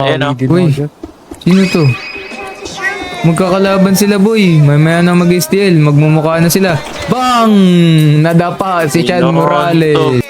Ayan o. Uy, sino to? Magkakalaban sila boy. Mamaya na mag-STL. Magmumukha na sila. Bang! Nadapa si Chan Sino Morales.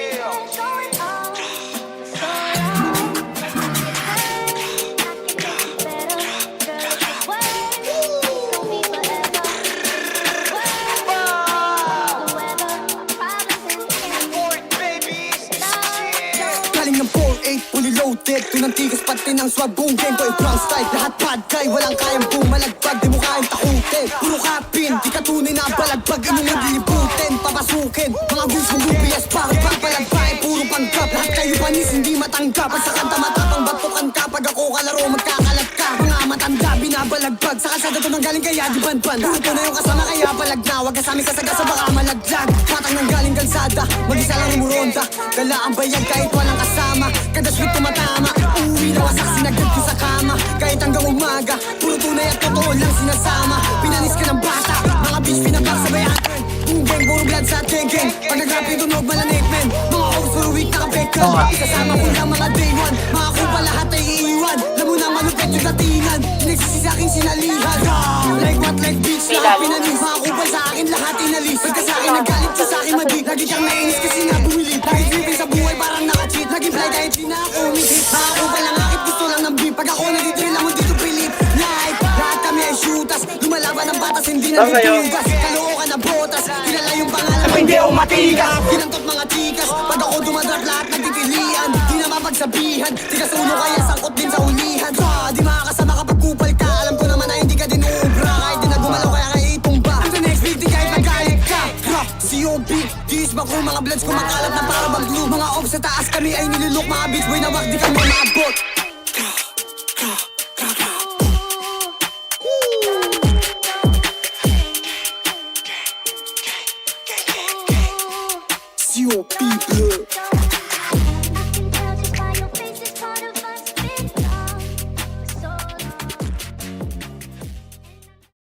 Galing ng 4-8, fully loaded. Pinantigas pati ng swag, boom game. Boy, brown style, lahat bad guy. Walang kayang bumalagpag, di mo kayang takutin. Puro kapin, di ka tunay na balagbag. Imo mo dilibutin, papasukin. Mga wins mong lupias, para papalagpain. Puro panggap, lahat kayo panis, hindi matanggap. Pag sa kanta matapang batukan ka, pag ako kalaro, magkakalat ka. Mga matanda, binabalagbag. Sa kalsada to nang galing kaya di ban-ban. Puto na yung kasama kaya palag na. Wag kasami kasagasa, baka malaglag. Patang nang galing kalsada, mag-isa lang umuronda. Dala ang bayag kahit walang kasama. Kada sweet tumatama, uuwi na wasak, sinagad ko sa kama. Kahit hanggang umaga, puro tunay at totoo lang sinasama. Pinanis ka ng bata, mga bitch pinapagsabayan. Boom gang, puro blood sa geng-geng. Pag nag-rap yung tunog, malanik men. Mga hoes for a week nakabekal. Kasama ko lang mga day one. Mga kupa lahat ay iiwan. Lamo na malupet yung datingan. Pinagsisi sa aking sinalihan. Like what, like bitch, lahat pinanis. Mga kupa sa akin, lahat inalis. Pagka sa akin nagalit siya sa akin madi. Lagi kang nainis kasi nga bumili. Lagi tripping sa buhay parang naka-cheat. Naging fly kahit di na ako umihit. Mga kupa lang akit, gusto lang ng beat. Pag ako nagtitrill ako dito pilit. Life, lahat kami ay shooters. Lumalaban ng batas, hindi na ditugas. Kalookan na botas, kilala yung pangalan. Hindi ako matigas. Kinantot mga tikas. Pag ako dumadrat, lahat nagtitilian. Di na mapagsabihan. Tigas ulo kaya sangkot din sa ulihan. Di makakasama kapag kupal ka. Alam ko naman na hindi ka din uubra. Kahit di na gumalaw kaya kaya itumba. Ang the next beat, di kahit magalit ka. COP, diis ba kung mga bloods kumakalat na para bang glue. Mga off sa taas kami ay nilulok. Mga beats boy na wag di kami maabot. COP,